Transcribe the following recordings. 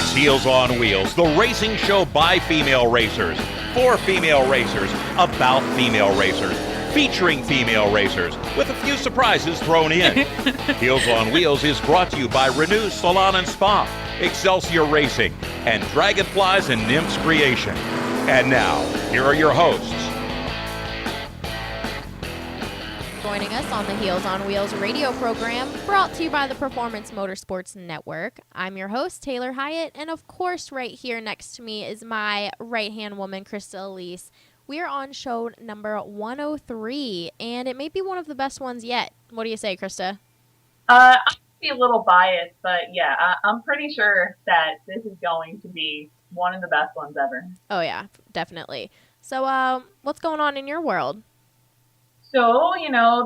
It's Heels on Wheels, the racing show by female racers, for female racers, about female racers, featuring female racers, with a few surprises thrown in. Heels on Wheels is brought to you by Renew Salon and Spa, Excelsior Racing, and Dragonflies and Nymphs Creation. And now, here are your hosts. Joining us on the Heels on Wheels radio program, brought to you by the Performance Motorsports Network. I'm your host, Taylor Hyatt, and of course, right here next to me is my right-hand woman, Krista Elise. We are on show number 103, and it may be one of the best ones yet. What do you say, Krista? I'm going to be a little biased, but yeah, I'm pretty sure that this is going to be one of the best ones ever. Oh, yeah, definitely. So, what's going on in your world? So,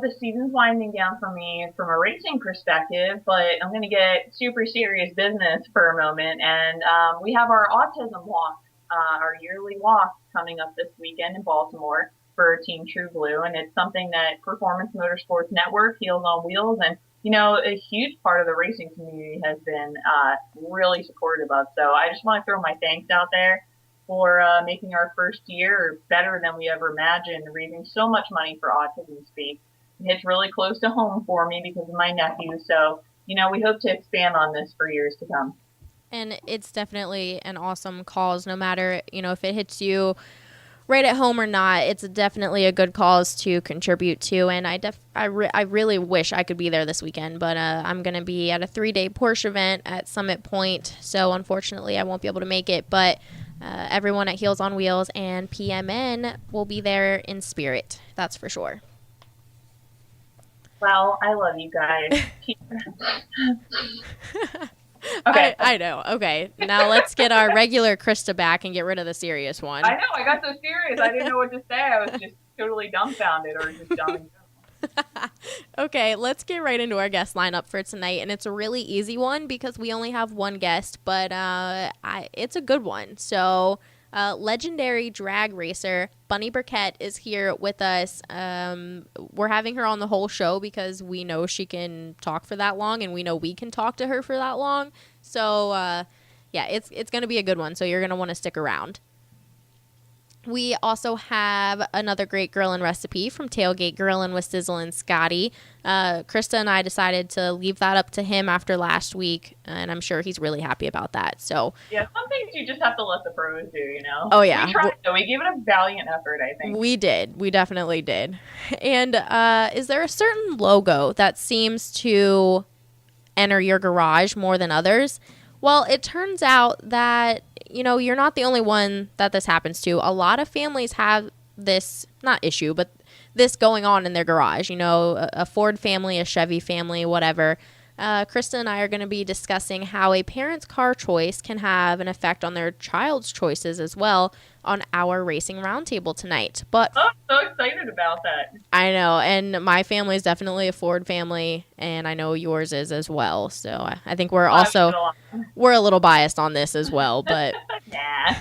the season's winding down for me from a racing perspective, but I'm going to get super serious business for a moment. And we have our autism walk, our yearly walk coming up this weekend in Baltimore for Team True Blue. And it's something that Performance Motorsports Network, Heels on Wheels, and, a huge part of the racing community has been really supportive of. So I just want to throw my thanks out there for making our first year better than we ever imagined, raising so much money for Autism Speak. It hits really close to home for me because of my nephew. So, we hope to expand on this for years to come. And it's definitely an awesome cause, no matter, if it hits you right at home or not. It's definitely a good cause to contribute to. And I really wish I could be there this weekend, but I'm going to be at a 3-day Porsche event at Summit Point. So unfortunately, I won't be able to make it, but everyone at Heels on Wheels and PMN will be there in spirit. That's for sure. Well, I love you guys. Okay. I know. Okay. Now let's get our regular Krista back and get rid of the serious one. I know. I got so serious. I didn't know what to say. I was just totally dumbfounded or just dumb. Okay, let's get right into our guest lineup for tonight, and it's a really easy one because we only have one guest, but it's a good one. So, legendary drag racer Bunny Burkett is here with us. We're having her on the whole show because we know she can talk for that long, and we know we can talk to her for that long. So, yeah, it's going to be a good one, so you're going to want to stick around. We also have another great grillin' recipe from Tailgate Grillin' with Sizzle and Scotty. Krista and I decided to leave that up to him after last week, and I'm sure he's really happy about that. So yeah, some things you just have to let the pros do, Oh, yeah. We tried, though. We gave it a valiant effort, I think. We did. We definitely did. And is there a certain logo that seems to enter your garage more than others? Well, it turns out that you're not the only one that this happens to. A lot of families have this, not issue, but this going on in their garage. A Ford family, a Chevy family, whatever. Krista and I are going to be discussing how a parent's car choice can have an effect on their child's choices as well on our Racing Roundtable tonight. But I'm so excited about that. I know, and my family is definitely a Ford family, and I know yours is as well. So I think we're a little biased on this as well. But nah.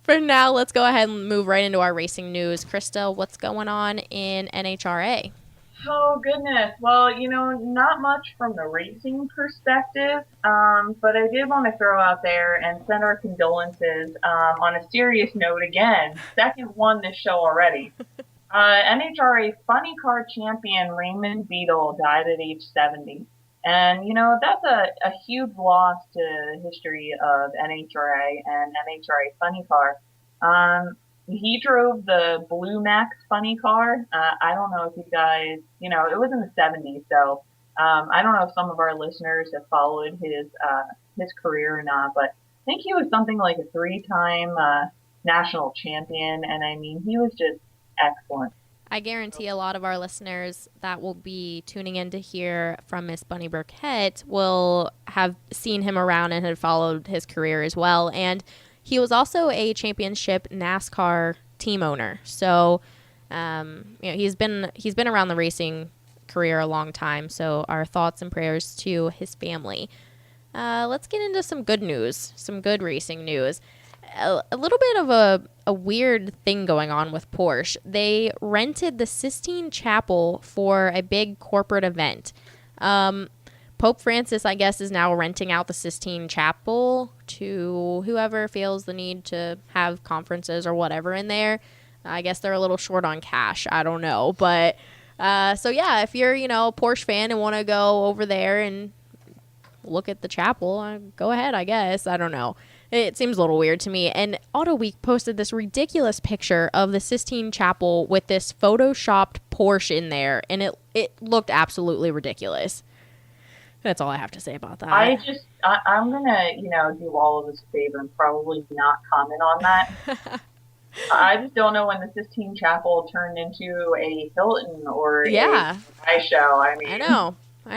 For now, let's go ahead and move right into our racing news. Krista, what's going on in NHRA? Oh, goodness. Well, not much from the racing perspective, but I did want to throw out there and send our condolences on a serious note again. Second one this show already. NHRA funny car champion Raymond Beadle died at age 70. And, that's a huge loss to the history of NHRA and NHRA funny car. He drove the Blue Max funny car. I don't know if you guys, it was in the 70s, so I don't know if some of our listeners have followed his career or not, but I think he was something like a 3-time national champion, and I mean, he was just excellent. I guarantee a lot of our listeners that will be tuning in to hear from Miss Bunny Burkett will have seen him around and had followed his career as well, and he was also a championship NASCAR team owner. So, he's been around the racing career a long time. So our thoughts and prayers to his family. Let's get into some good news, some good racing news. A little bit of a weird thing going on with Porsche. They rented the Sistine Chapel for a big corporate event. Pope Francis, I guess, is now renting out the Sistine Chapel to whoever feels the need to have conferences or whatever in there. I guess they're a little short on cash. I don't know. But so, yeah, if you're, a Porsche fan and want to go over there and look at the chapel, go ahead, I guess. I don't know. It seems a little weird to me. And Auto Week posted this ridiculous picture of the Sistine Chapel with this photoshopped Porsche in there, and it looked absolutely ridiculous. That's all I have to say about that. I'm gonna, do all of us a favor and probably not comment on that. I just don't know when the Sistine Chapel turned into a Hilton or a show. I mean, I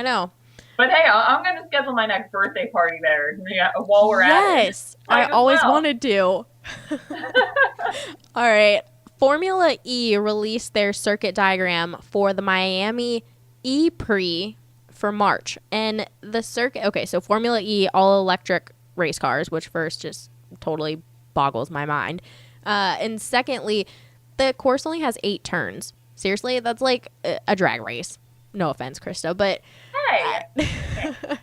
know. But hey, I'm going to schedule my next birthday party there while we're at it. Yes, I always wanted to. All right. Formula E released their circuit diagram for the Miami E-Prix for March. And the circuit, okay, so Formula E, all electric race cars, which first just totally boggles my mind. And secondly, the course only has 8 turns. Seriously, that's like a drag race. No offense, Krista, but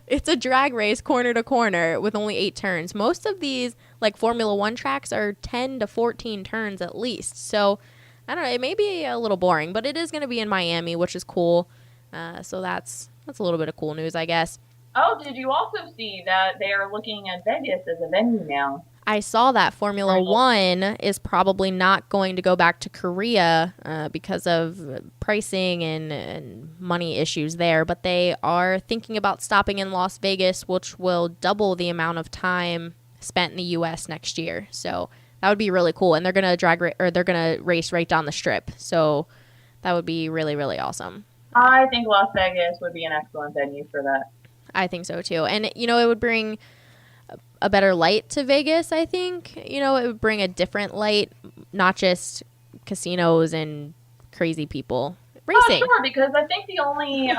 it's a drag race corner to corner with only 8 turns. Most of these, like Formula One tracks, are 10 to 14 turns at least. So, I don't know, it may be a little boring, but it is going to be in Miami, which is cool. So that's a little bit of cool news, I guess. Oh, did you also see that they are looking at Vegas as a venue now? I saw that Formula One is probably not going to go back to Korea because of pricing and money issues there, but they are thinking about stopping in Las Vegas, which will double the amount of time spent in the U.S. next year. So that would be really cool, and they're gonna race right down the strip. So that would be really, really awesome. I think Las Vegas would be an excellent venue for that. I think so too, and it would bring a better light to Vegas, I think. It would bring a different light, not just casinos and crazy people racing. Oh, sure, because I think the only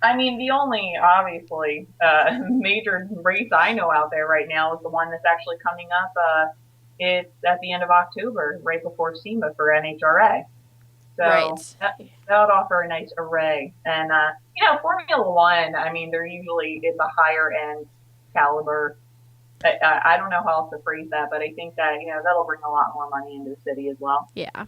obviously major race I know out there right now is the one that's actually coming up. It's at the end of October, right before SEMA for NHRA. So that would offer a nice array. And, Formula One, it's a higher end caliber. I don't know how else to phrase that, but I think that, that'll bring a lot more money into the city as well. Yeah.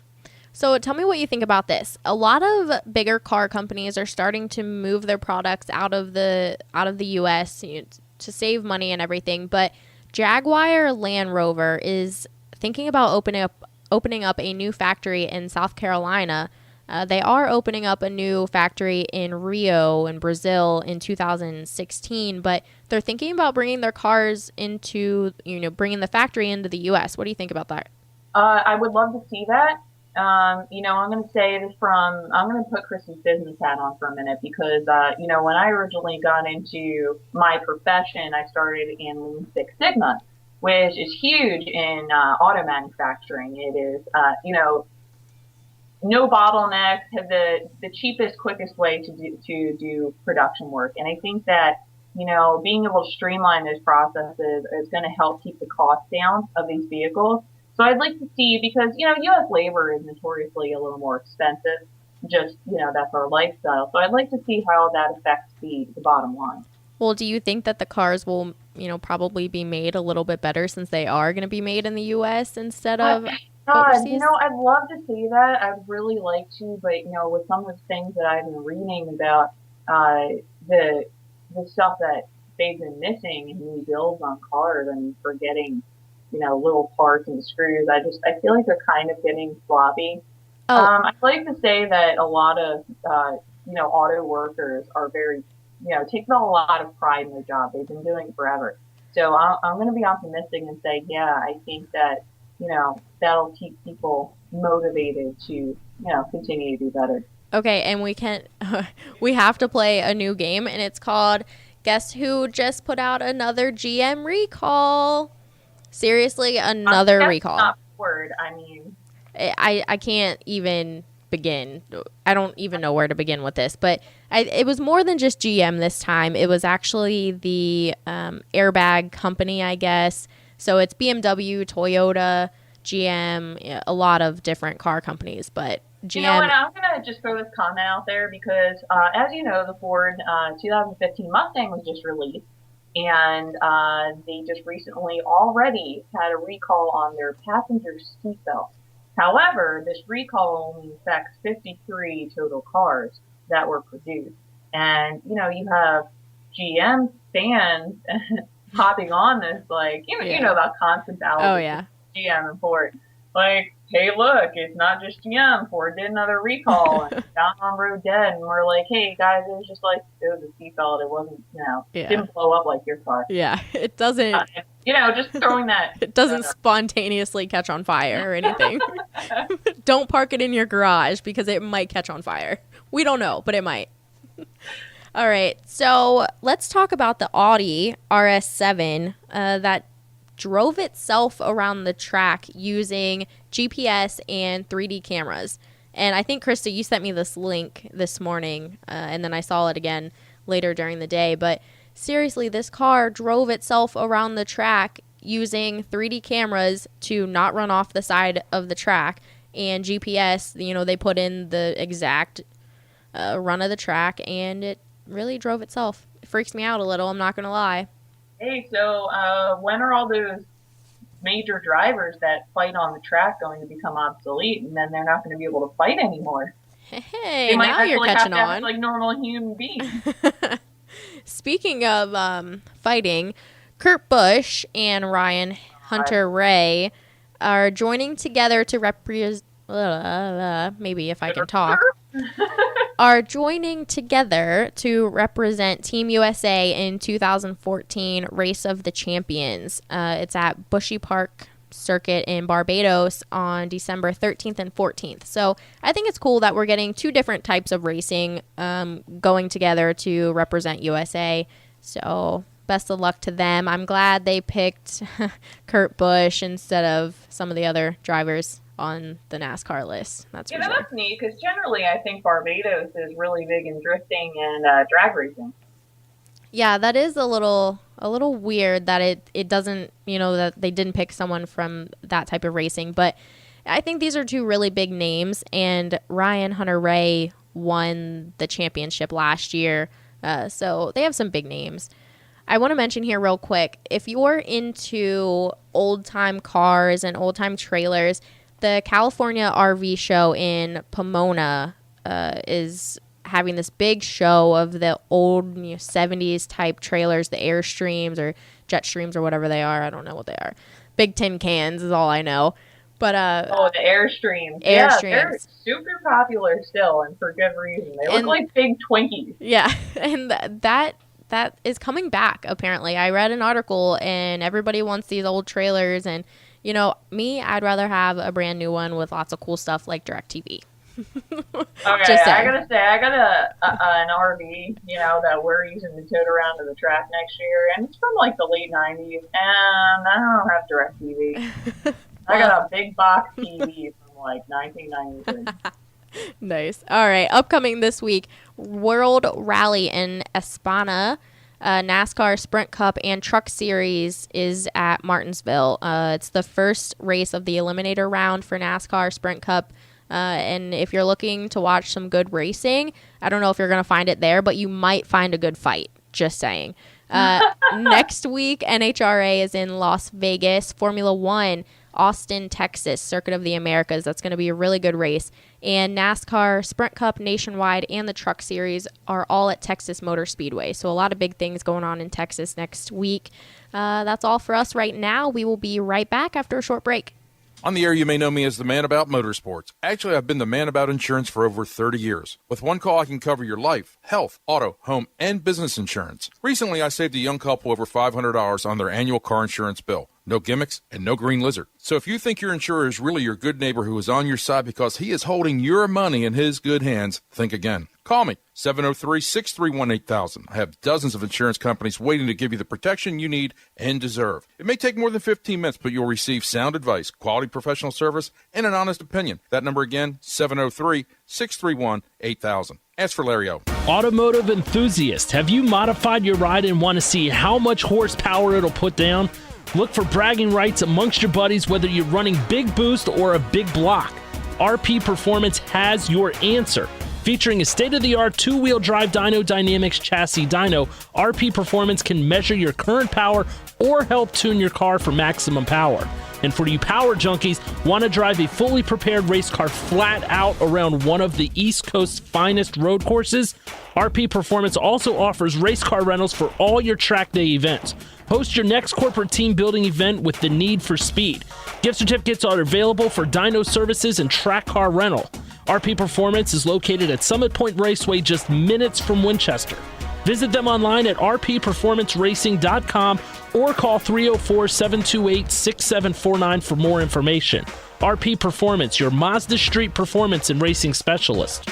So tell me what you think about this. A lot of bigger car companies are starting to move their products out of the U.S. To save money and everything, but Jaguar Land Rover is thinking about opening up a new factory in South Carolina. They are opening up a new factory in Rio in Brazil in 2016, but they're thinking about bringing their cars into, bringing the factory into the U.S. What do you think about that? I would love to see that. I'm going to say this I'm going to put Kristen's business hat on for a minute because, when I originally got into my profession, I started in Lean Six Sigma, which is huge in auto manufacturing. It is, no bottlenecks, have the cheapest, quickest way to do production work. And I think that, being able to streamline those processes is going to help keep the cost down of these vehicles. So I'd like to see, because, U.S. labor is notoriously a little more expensive. Just, that's our lifestyle. So I'd like to see how that affects the bottom line. Well, do you think that the cars will, probably be made a little bit better since they are going to be made in the U.S. instead of overseas? I'd love to see that. I'd really like to, but, with some of the things that I've been reading about the stuff that they've been missing in new builds on cars and forgetting, little parts and screws, I feel like they're kind of getting sloppy. I'd like to say that a lot of, auto workers are very, take a lot of pride in their job. They've been doing it forever. So I'm going to be optimistic and say, yeah, I think that, that'll keep people motivated to, continue to do better. Okay, and we have to play a new game, and it's called Guess Who Just Put Out Another GM Recall? Seriously, another recall. Not word. I can't even begin. I don't even know where to begin with this, but it was more than just GM this time. It was actually the airbag company, I guess. So it's BMW, Toyota, GM, a lot of different car companies, but GM. You know what? I'm going to just throw this comment out there because, as you know, the Ford 2015 Mustang was just released, and they just recently already had a recall on their passenger seatbelt. However, this recall only affects 53 total cars that were produced. And, you know, you have GM fans hopping on this, like, you know about constant battles Oh, yeah. GM and Ford. Like, hey, look, it's not just GM. Ford did another recall and down on road dead. And we're like, hey, guys, it was just like, it was a seatbelt. It wasn't, didn't blow up like your car. Yeah, it doesn't. Just throwing that. It doesn't spontaneously catch on fire or anything. Don't park it in your garage because it might catch on fire. We don't know, but it might. All right, so let's talk about the Audi RS7 that drove itself around the track using GPS and 3D cameras. And I think, Krista, you sent me this link this morning, and then I saw it again later during the day. But seriously, this car drove itself around the track using 3D cameras to not run off the side of the track, and GPS, they put in the exact run of the track, and it really drove itself. It freaks me out a little, I'm not going to lie. Hey, so when are all those major drivers that fight on the track going to become obsolete, and then they're not going to be able to fight anymore? Hey, now you're catching on. Act like normal human beings. Speaking of fighting, Kurt Busch and Ryan Hunter-Reay are joining together to represent. Maybe if I can talk. Are joining together to represent Team USA in 2014 Race of the Champions. It's at Bushy Park Circuit in Barbados on December 13th and 14th. So I think it's cool that we're getting two different types of racing going together to represent USA. So best of luck to them. I'm glad they picked Kurt Busch instead of some of the other drivers on the NASCAR list. That's for sure. That's neat because generally I think Barbados is really big in drifting and drag racing. Yeah, that is a little weird that it doesn't, that they didn't pick someone from that type of racing. But I think these are two really big names, and Ryan Hunter-Reay won the championship last year, so they have some big names. I want to mention here real quick, if you're into old-time cars and old-time trailers, the California RV show in Pomona is having this big show of the old 70s type trailers, the Airstreams or Jetstreams or whatever they are. I don't know what they are. Big tin cans is all I know. But the Airstreams. Yeah, they're super popular still, and for good reason. They look like big Twinkies. Yeah, and that is coming back, apparently. I read an article, and everybody wants these old trailers, and I'd rather have a brand new one with lots of cool stuff like DirecTV. Okay, I gotta say, I got an RV, that we're using to tote around to the track next year, and it's from like the late 90s, and I don't have DirecTV. I got a big box TV from like 1993. Nice. All right, upcoming this week, World Rally in Espana. NASCAR Sprint Cup and Truck Series is at Martinsville. It's the first race of the Eliminator round for NASCAR Sprint Cup. And if you're looking to watch some good racing, I don't know if you're going to find it there, but you might find a good fight. Just saying. Next week, NHRA is in Las Vegas. Formula One, Austin, Texas, Circuit of the Americas. That's going to be a really good race. And NASCAR, Sprint Cup, Nationwide, and the Truck Series are all at Texas Motor Speedway. So a lot of big things going on in Texas next week. That's all for us right now. We will be right back after a short break. On the air, you may know me as the man about motorsports. Actually, I've been the man about insurance for over 30 years. With one call, I can cover your life, health, auto, home, and business insurance. Recently, I saved a young couple over $500 on their annual car insurance bill. No gimmicks and no green lizard. So if you think your insurer is really your good neighbor who is on your side because he is holding your money in his good hands, think again. Call me, 703-631-8000. I have dozens of insurance companies waiting to give you the protection you need and deserve. It may take more than 15 minutes, but you'll receive sound advice, quality professional service, and an honest opinion. That number again, 703-631-8000. Ask for Larry O. Automotive enthusiast, have you modified your ride and want to see how much horsepower it'll put down? Look for bragging rights amongst your buddies whether you're running big boost or a big block. RP Performance has your answer. Featuring a state-of-the-art two-wheel drive Dyno Dynamics chassis dyno, RP Performance can measure your current power or help tune your car for maximum power. And for you power junkies, want to drive a fully prepared race car flat out around one of the East Coast's finest road courses? RP Performance also offers race car rentals for all your track day events. Host your next corporate team building event with the need for speed. Gift certificates are available for dyno services and track car rental. RP Performance is located at Summit Point Raceway, just minutes from Winchester. Visit them online at rpperformanceracing.com or call 304-728-6749 for more information. RP Performance, your Mazda Street performance and racing specialist.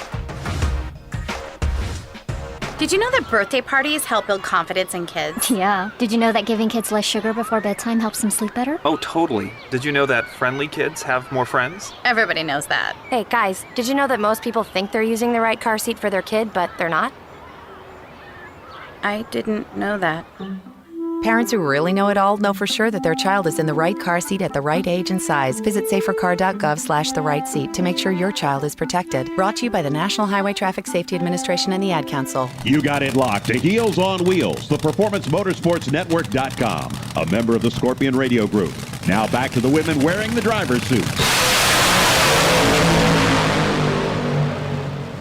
Did you know that birthday parties help build confidence in kids? Yeah. Did you know that giving kids less sugar before bedtime helps them sleep better? Oh, totally. Did you know that friendly kids have more friends? Everybody knows that. Hey, guys, did you know that most people think they're using the right car seat for their kid, but they're not? I didn't know that. Parents who really know it all know for sure that their child is in the right car seat at the right age and size. Visit safercar.gov/the right seat to make sure your child is protected. Brought to you by the National Highway Traffic Safety Administration and the Ad Council. You got it locked to Heels on Wheels, the PerformanceMotorsportsNetwork.com, a member of the Scorpion Radio Group. Now back to the women wearing the driver's suit.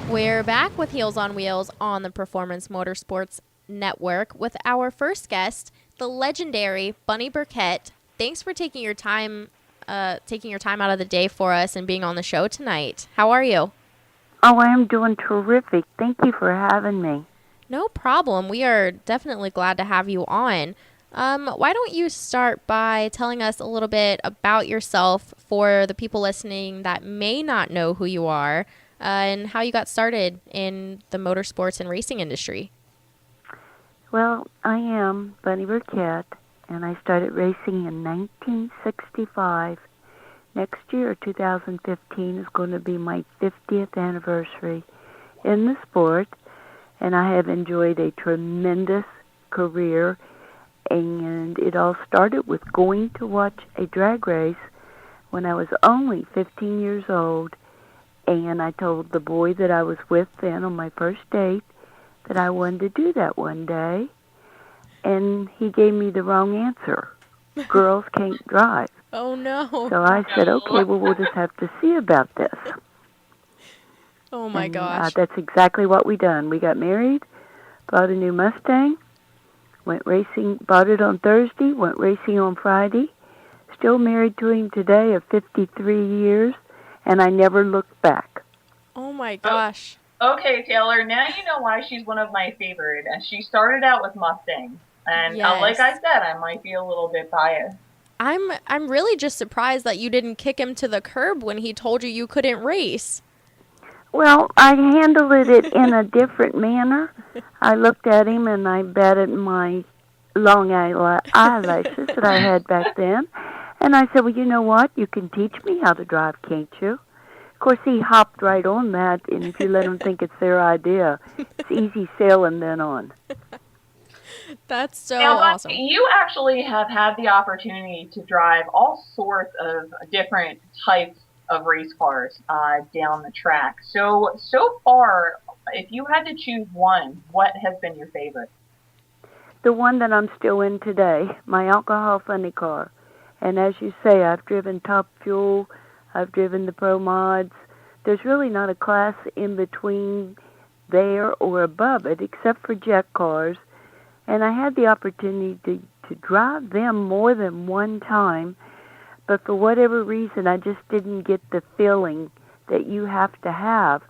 We're back with Heels on Wheels on the Performance Motorsports Network with our first guest, the legendary Bunny Burkett. Thanks for taking your time out of the day for us and being on the show tonight. How are you? Oh, I am doing terrific. Thank you for having me. No problem. We are definitely glad to have you on. Why don't you start by telling us a little bit about yourself for the people listening that may not know who you are, and how you got started in the motorsports and racing industry. Well, I am Bunny Burkett, and I started racing in 1965. Next year, 2015, is going to be my 50th anniversary in the sport, and I have enjoyed a tremendous career, and it all started with going to watch a drag race when I was only 15 years old, and I told the boy that I was with then on my first date that I wanted to do that one day, and he gave me the wrong answer. Girls can't drive. Oh, no. So I said, okay, well, we'll just have to see about this. Oh, my gosh. That's exactly what we done. We got married, bought a new Mustang, went racing, bought it on Thursday, went racing on Friday, still married to him today of 53 years, and I never looked back. Oh, my gosh. Okay, Taylor, now you know why she's one of my favorite. And she started out with Mustangs. And Yes. like I said, I might be a little bit biased. I'm really just surprised that you didn't kick him to the curb when he told you couldn't race. Well, I handled it in a different manner. I looked at him and I batted my long eyelashes that I had back then. And I said, well, you know what? You can teach me how to drive, can't you? Of course, he hopped right on that, and if you let him think it's their idea, it's easy sailing then on. That's so Now, awesome. you actually have had the opportunity to drive all sorts of different types of race cars down the track. So far, if you had to choose one, what has been your favorite? The one that I'm still in today, my alcohol funny car. And as you say, I've driven Top Fuel, I've driven the Pro Mods. There's really not a class in between there or above it, except for jet cars. And I had the opportunity to drive them more than one time, but for whatever reason, I just didn't get the feeling that you have to have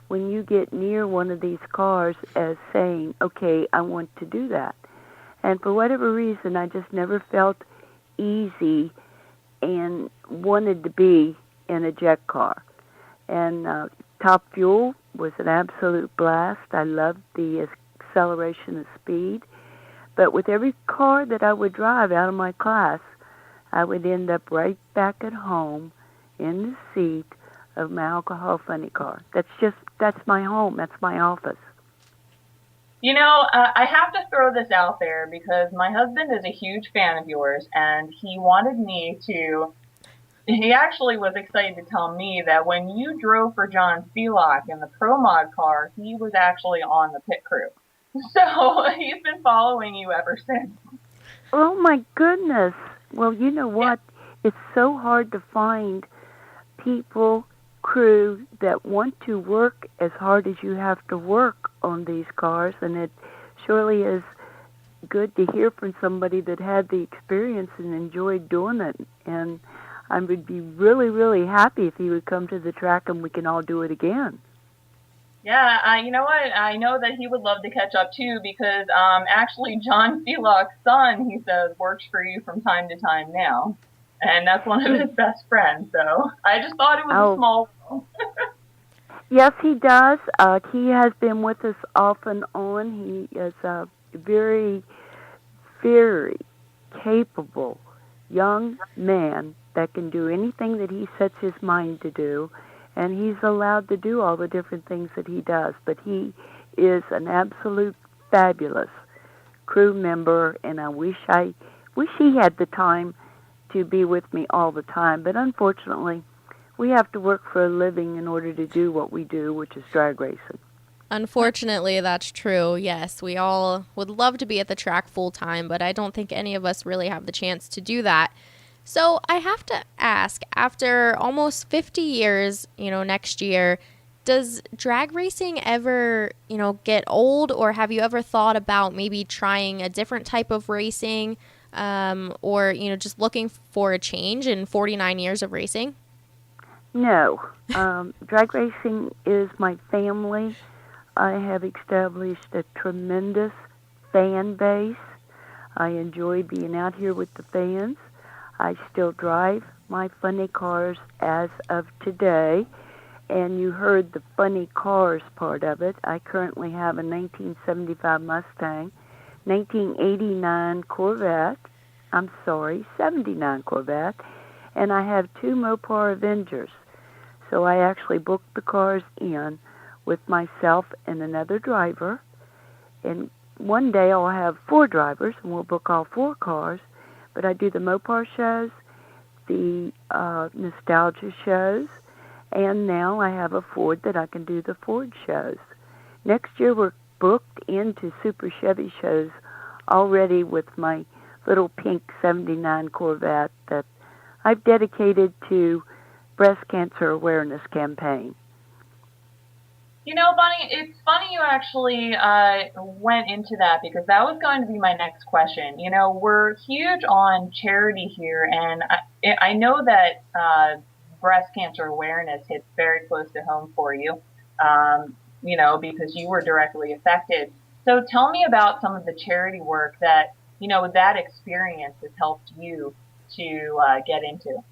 when you get near one of these cars as saying, okay, I want to do that. And for whatever reason, I just never felt easy and wanted to be in a jet car. And Top Fuel was an absolute blast. I loved the acceleration and speed. But with every car that I would drive out of my class, I would end up right back at home in the seat of my alcohol funny car. That's my home. That's my office. You know, I have to throw this out there because my husband is a huge fan of yours, and he wanted me to he actually was excited to tell me that when you drove for John Seelock in the Pro Mod car, he was actually on the pit crew. So he's been following you ever since. Oh, my goodness. Well, you know what? Yeah. It's so hard to find people, crew, that want to work as hard as you have to work on these cars, and it surely is good to hear from somebody that had the experience and enjoyed doing it. And I would be really, really happy if he would come to the track and we can all do it again. Yeah, you know what? I know that he would love to catch up too, because actually John Seelock's son, he says, works for you from time to time now. And that's one of his best friends, so I just thought it was a small world. Yes, he does. He has been with us off and on. He is a very, very capable young man that can do anything that he sets his mind to do, and he's allowed to do all the different things that he does. But he is an absolute fabulous crew member, and I wish he had the time to be with me all the time. But unfortunately, we have to work for a living in order to do what we do, which is drag racing. Unfortunately, that's true. Yes, we all would love to be at the track full time, but I don't think any of us really have the chance to do that. So I have to ask, after almost 50 years, next year, does drag racing ever, get old, or have you ever thought about maybe trying a different type of racing, or, just looking for a change in 49 years of racing? No. Drag racing is my family. I have established a tremendous fan base. I enjoy being out here with the fans. I still drive my funny cars as of today, and you heard the funny cars part of it. I currently have a 1975 Mustang, 1989 Corvette, 79 Corvette, and I have 2 Mopar Avengers. So I actually booked the cars in with myself and another driver, and one day I'll have 4 drivers, and we'll book all 4 cars. But I do the Mopar shows, the nostalgia shows, and now I have a Ford that I can do the Ford shows. Next year we're booked into Super Chevy shows already with my little pink 79 Corvette that I've dedicated to breast cancer awareness campaign. Bunny, it's funny you actually went into that, because that was going to be my next question. We're huge on charity here, and I know that breast cancer awareness hits very close to home for you, because you were directly affected. So tell me about some of the charity work that, that experience has helped you to get into.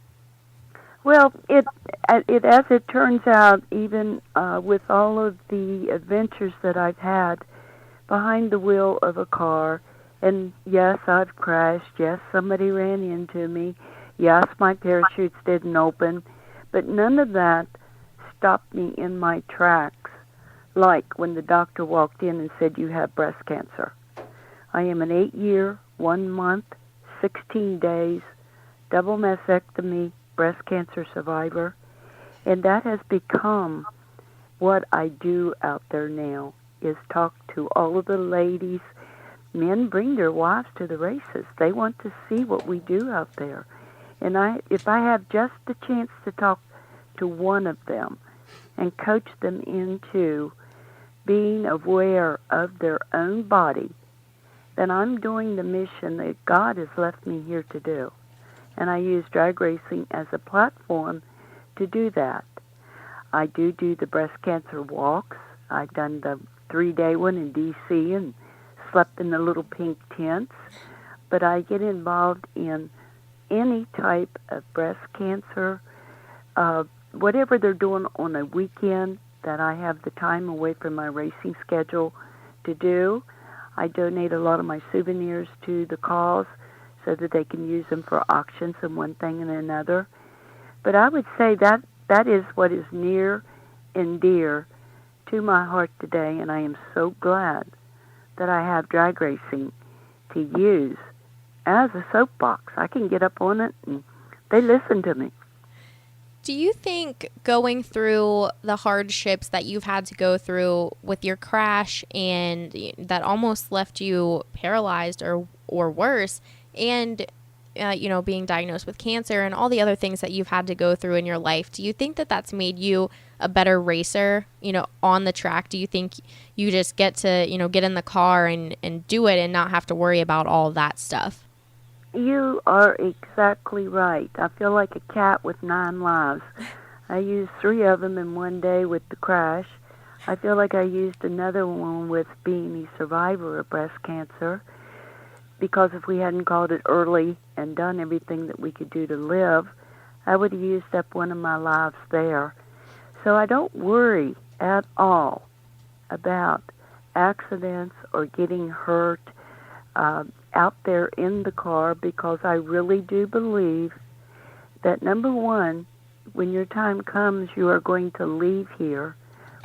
Well, it as it turns out, even with all of the adventures that I've had behind the wheel of a car, and yes, I've crashed, yes, somebody ran into me, yes, my parachutes didn't open, but none of that stopped me in my tracks, like when the doctor walked in and said, "You have breast cancer." I am an 8-year, 1 month, 16 days, double mastectomy, breast cancer survivor, and that has become what I do out there now, is talk to all of the ladies. Men bring their wives to the races. They want to see what we do out there. And if I have just the chance to talk to one of them and coach them into being aware of their own body, then I'm doing the mission that God has left me here to do. And I use drag racing as a platform to do that. I do the breast cancer walks. I've done the 3-day one in D.C. and slept in the little pink tents. But I get involved in any type of breast cancer, whatever they're doing on a weekend that I have the time away from my racing schedule to do. I donate a lot of my souvenirs to the cause so that they can use them for auctions and one thing and another. But I would say that is what is near and dear to my heart today, and I am so glad that I have drag racing to use as a soapbox. I can get up on it, and they listen to me. Do you think going through the hardships that you've had to go through with your crash and that almost left you paralyzed or worse, and being diagnosed with cancer and all the other things that you've had to go through in your life, do you think that that's made you a better racer, on the track? Do you think you just get to, get in the car and do it and not have to worry about all that stuff? You are exactly right. I feel like a cat with 9 lives. I used 3 of them in one day with the crash. I feel like I used another one with being a survivor of breast cancer, because if we hadn't called it early and done everything that we could do to live, I would have used up one of my lives there. So I don't worry at all about accidents or getting hurt out there in the car, because I really do believe that, number one, when your time comes, you are going to leave here,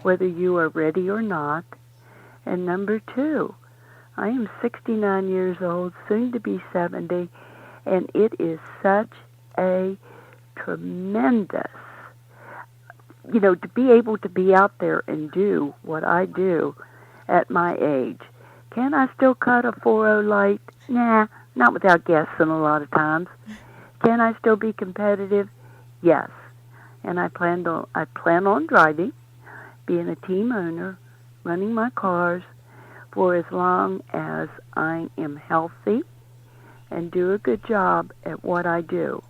whether you are ready or not. And number two, I am 69 years old, soon to be 70, and it is such a tremendous, to be able to be out there and do what I do at my age. Can I still cut a 4.0 light? Nah, not without guessing a lot of times. Can I still be competitive? Yes. And I plan on driving, being a team owner, running my cars for as long as I am healthy and do a good job at what I do.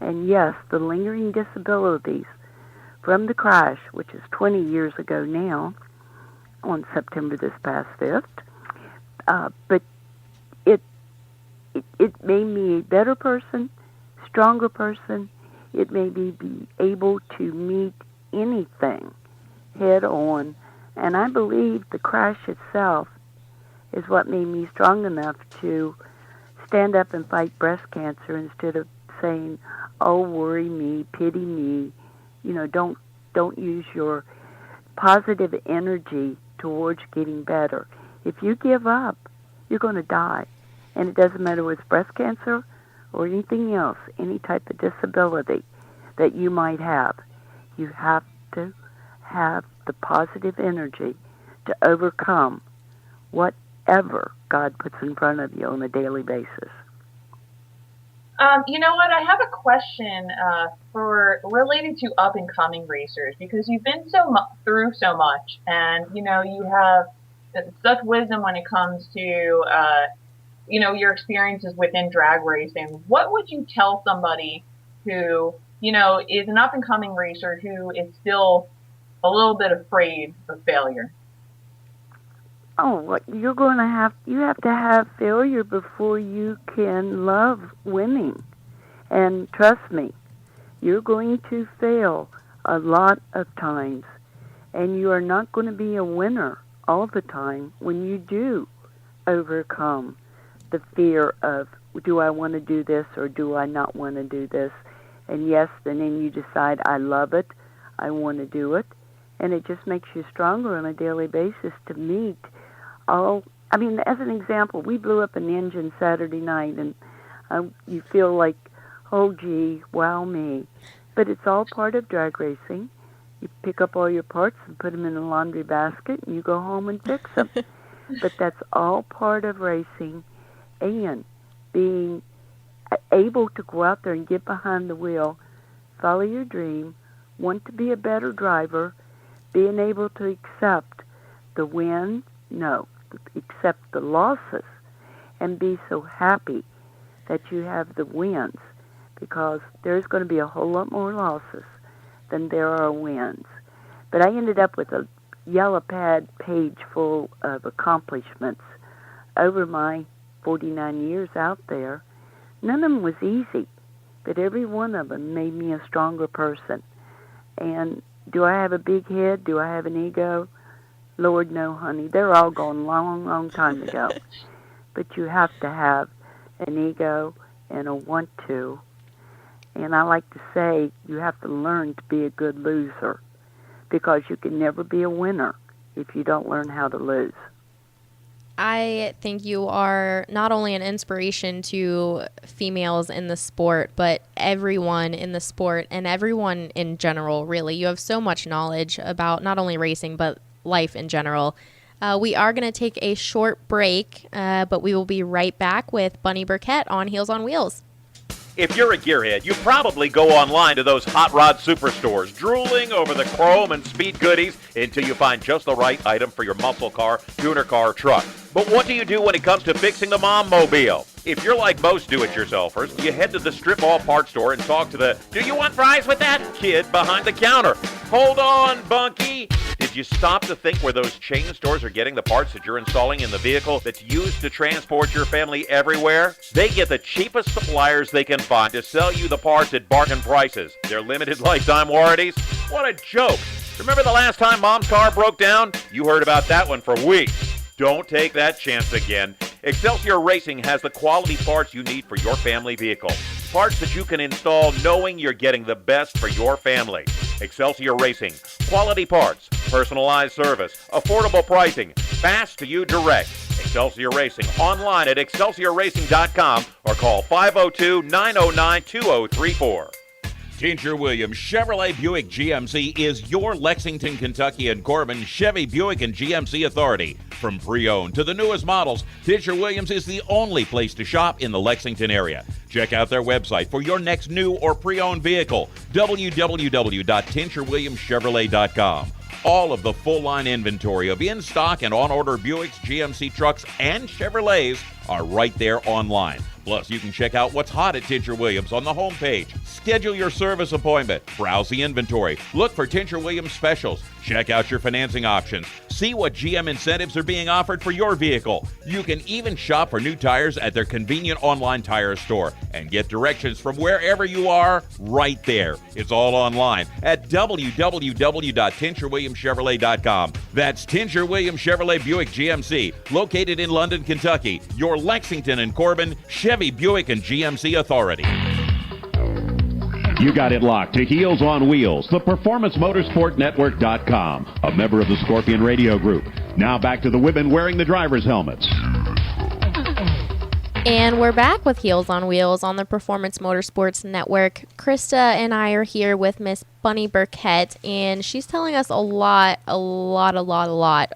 And yes, the lingering disabilities from the crash, which is 20 years ago now, on September this past 5th, but it made me a better person, stronger person. It made me be able to meet anything head on. And I believe the crash itself is what made me strong enough to stand up and fight breast cancer instead of saying, oh, worry me, pity me. Don't use your positive energy towards getting better. If you give up, you're going to die. And it doesn't matter if it's breast cancer or anything else, any type of disability that you might have. You have to have the positive energy to overcome whatever God puts in front of you on a daily basis. You know what? I have a question related to up and coming racers, because you've been through so much, and you have such wisdom when it comes to your experiences within drag racing. What would you tell somebody who is an up and coming racer who is still a little bit afraid of failure? Oh, you have to have failure before you can love winning. And trust me, you're going to fail a lot of times, and you are not going to be a winner all the time when you do overcome the fear of, do I want to do this or do I not want to do this? And yes, and then you decide, I love it, I want to do it, and it just makes you stronger on a daily basis to meet as an example, we blew up an engine Saturday night, and you feel like, oh, gee, wow me. But it's all part of drag racing. You pick up all your parts and put them in a laundry basket, and you go home and fix them. But that's all part of racing, and being able to go out there and get behind the wheel, follow your dream, want to be a better driver, being able to accept the win, accept the losses, and be so happy that you have the wins, because there's going to be a whole lot more losses than there are wins. But I ended up with a yellow page full of accomplishments over my 49 years out there. None of them was easy, but every one of them made me a stronger person. And do I have a big head? Do I have an ego? Lord, no, honey. They're all gone long, long time ago. But you have to have an ego and a want to. And I like to say you have to learn to be a good loser, because you can never be a winner if you don't learn how to lose. I think you are not only an inspiration to females in the sport, but everyone in the sport and everyone in general, really. You have so much knowledge about not only racing, but life in general. We are going to take a short break, but we will be right back with Bunny Burkett on Heels on Wheels. If you're a gearhead, you probably go online to those hot rod superstores, drooling over the chrome and speed goodies until you find just the right item for your muscle car, tuner car, truck. But what do you do when it comes to fixing the mom mobile? If you're like most do-it-yourselfers, you head to the strip mall parts store and talk to the "Do you want fries with that?" kid behind the counter. Hold on, Bunky. Did you stop to think where those chain stores are getting the parts that you're installing in the vehicle that's used to transport your family everywhere? They get the cheapest suppliers they can find to sell you the parts at bargain prices. Their limited lifetime warranties? What a joke. Remember the last time Mom's car broke down? You heard about that one for weeks. Don't take that chance again. Excelsior Racing has the quality parts you need for your family vehicle. Parts that you can install knowing you're getting the best for your family. Excelsior Racing. Quality parts, personalized service, affordable pricing, fast to you direct. Excelsior Racing. Online at excelsiorracing.com or call 502-909-2034. Ginger Williams Chevrolet Buick GMC is your Lexington, Kentucky and Corbin Chevy Buick and GMC authority. From pre-owned to the newest models, Ginger Williams is the only place to shop in the Lexington area. Check out their website for your next new or pre-owned vehicle, www.tincherwilliamschevrolet.com. All of the full-line inventory of in-stock and on-order Buicks, GMC trucks, and Chevrolets are right there online. Plus, you can check out what's hot at Tincher Williams on the homepage. Schedule your service appointment. Browse the inventory. Look for Tincher Williams specials. Check out your financing options. See what GM incentives are being offered for your vehicle. You can even shop for new tires at their convenient online tire store and get directions from wherever you are right there. It's all online at www.tincherwilliamschevrolet.com. That's Tincher Williams Chevrolet Buick GMC, located in London, Kentucky. Your Lexington and Corbin Chevy Buick and GMC authority. You got it locked to Heels on Wheels, the PerformanceMotorsportNetwork.com, a member of the Scorpion Radio Group. Now back to the women wearing the driver's helmets. And we're back with Heels on Wheels on the Performance Motorsports Network. Krista and I are here with Miss Bunny Burkett, and she's telling us a lot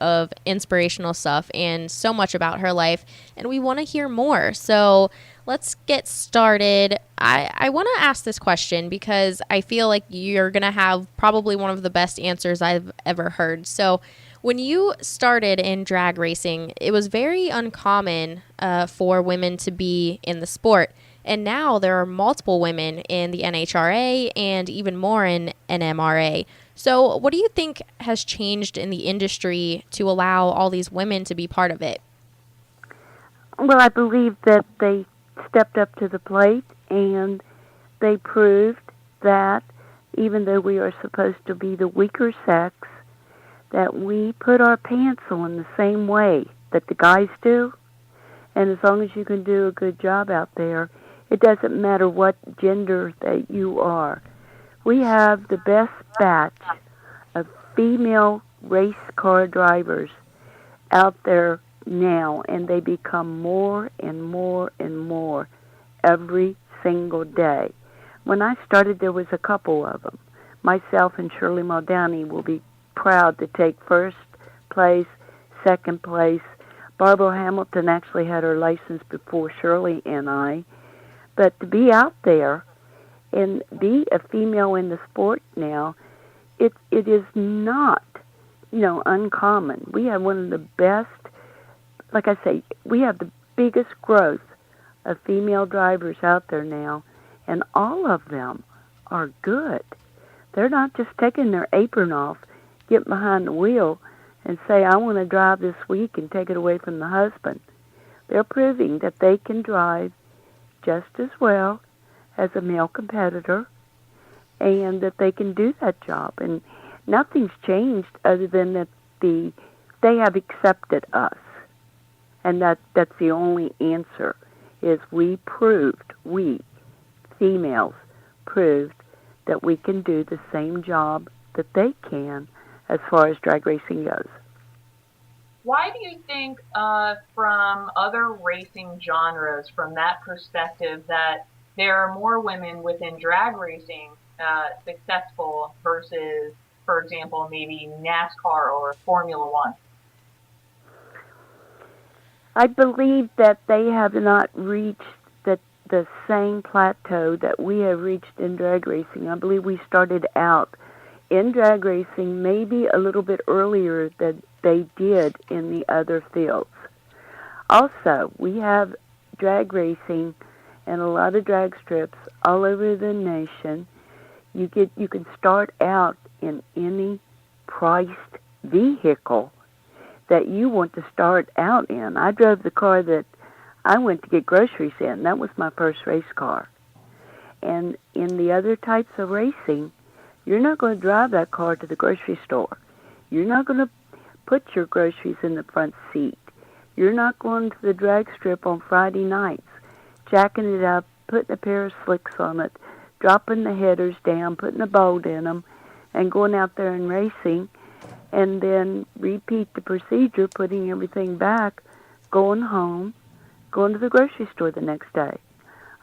of inspirational stuff and so much about her life, and we want to hear more. So let's get started. I want to ask this question because I feel like you're going to have probably one of the best answers I've ever heard. So when you started in drag racing, it was very uncommon for women to be in the sport. And now there are multiple women in the NHRA and even more in NMRA. So what do you think has changed in the industry to allow all these women to be part of it? Well, I believe that they stepped up to the plate and they proved that even though we are supposed to be the weaker sex, that we put our pants on the same way that the guys do. And as long as you can do a good job out there, it doesn't matter what gender that you are. We have the best batch of female race car drivers out there now, and they become more and more and more every single day. When I started, there was a couple of them. Myself and Shirley Muldowney will be proud to take first place, second place. Barbara Hamilton actually had her license before Shirley and I. But to be out there and be a female in the sport now, it is not, uncommon. We have one of the best, like I say, we have the biggest growth of female drivers out there now, and all of them are good. They're not just taking their apron off, get behind the wheel, and say, I want to drive this week and take it away from the husband. They're proving that they can drive just as well as a male competitor and that they can do that job. And nothing's changed other than that they have accepted us. And that's the only answer, is we females proved that we can do the same job that they can as far as drag racing goes. Why do you think, from other racing genres, from that perspective, that there are more women within drag racing successful versus, for example, maybe NASCAR or Formula One? I believe that they have not reached the same plateau that we have reached in drag racing. I believe we started out in drag racing maybe a little bit earlier than they did in the other fields. Also, we have drag racing and a lot of drag strips all over the nation. You can start out in any priced vehicle that you want to start out in. I drove the car that I went to get groceries in. That was my first race car. And in the other types of racing, you're not going to drive that car to the grocery store. You're not going to put your groceries in the front seat. You're not going to the drag strip on Friday nights, jacking it up, putting a pair of slicks on it, dropping the headers down, putting a bolt in them, and going out there and racing, and then repeat the procedure, putting everything back, going home, going to the grocery store the next day.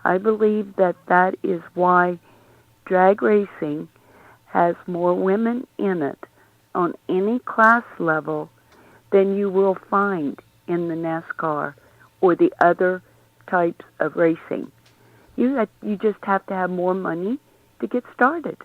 I believe that that is why drag racing has more women in it on any class level than you will find in the NASCAR or the other types of racing. You just have to have more money to get started.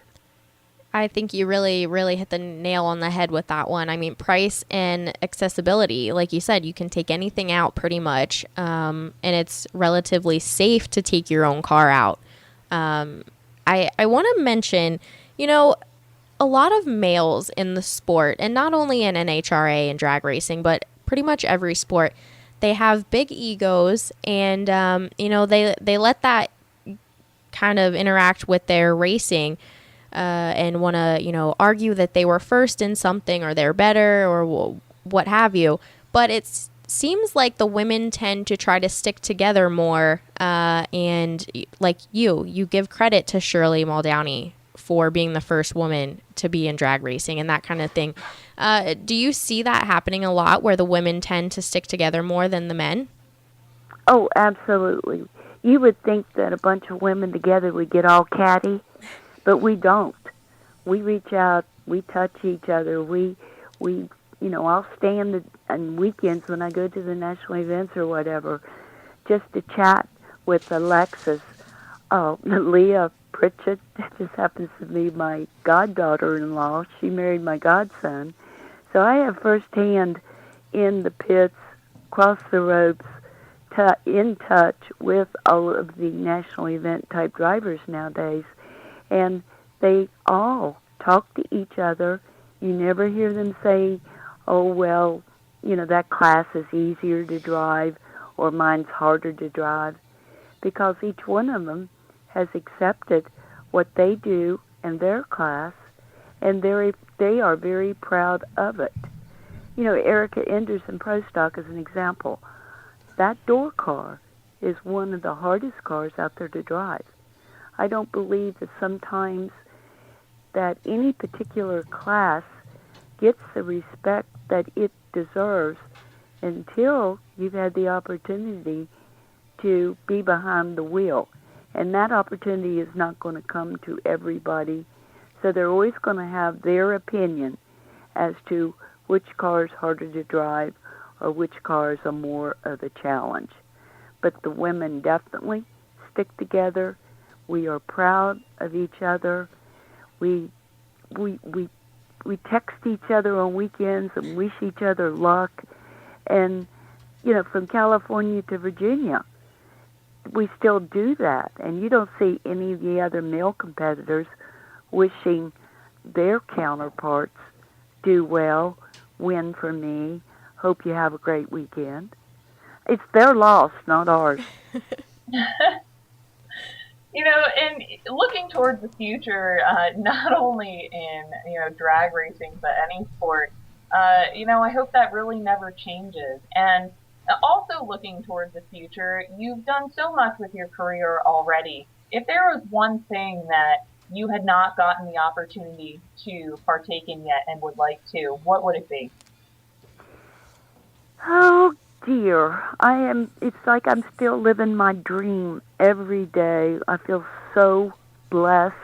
I think you really, really hit the nail on the head with that one. I mean, price and accessibility. Like you said, you can take anything out pretty much, and it's relatively safe to take your own car out. I want to mention, a lot of males in the sport, and not only in NHRA and drag racing, but pretty much every sport, they have big egos, and, they let that kind of interact with their racing. And want to, argue that they were first in something or they're better or what have you. But it seems like the women tend to try to stick together more. And like you give credit to Shirley Muldowney for being the first woman to be in drag racing and that kind of thing. Do you see that happening a lot where the women tend to stick together more than the men? Oh, absolutely. You would think that a bunch of women together would get all catty. But we don't. We reach out. We touch each other. I'll stand on weekends when I go to the national events or whatever, just to chat with Alexis. Leah Pritchett just happens to be my goddaughter-in-law. She married my godson. So I have firsthand in the pits, across the ropes, in touch with all of the national event type drivers nowadays. And they all talk to each other. You never hear them say, oh, well, that class is easier to drive or mine's harder to drive, because each one of them has accepted what they do in their class, and they are very proud of it. Erica Enders in Pro Stock is an example. That door car is one of the hardest cars out there to drive. I don't believe that sometimes that any particular class gets the respect that it deserves until you've had the opportunity to be behind the wheel. And that opportunity is not going to come to everybody. So they're always going to have their opinion as to which car is harder to drive or which cars are more of a challenge. But the women definitely stick together. We are proud of each other. We text each other on weekends and wish each other luck. And, from California to Virginia, we still do that. And you don't see any of the other male competitors wishing their counterparts do well, win for me, hope you have a great weekend. It's their loss, not ours. And looking towards the future, not only in, drag racing, but any sport, I hope that really never changes. And also looking towards the future, you've done so much with your career already. If there was one thing that you had not gotten the opportunity to partake in yet and would like to, what would it be? Oh dear, it's like I'm still living my dream every day. I feel so blessed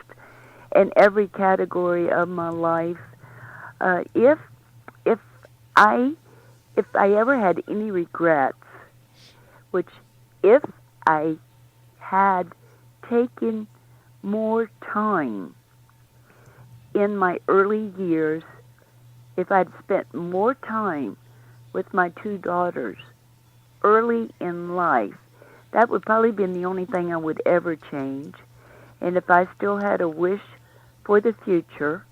in every category of my life. If if I ever had any regrets, which if I had taken more time in my early years, if I'd spent more time with my two daughters early in life, that would probably been the only thing I would ever change. And if I still had a wish for the future,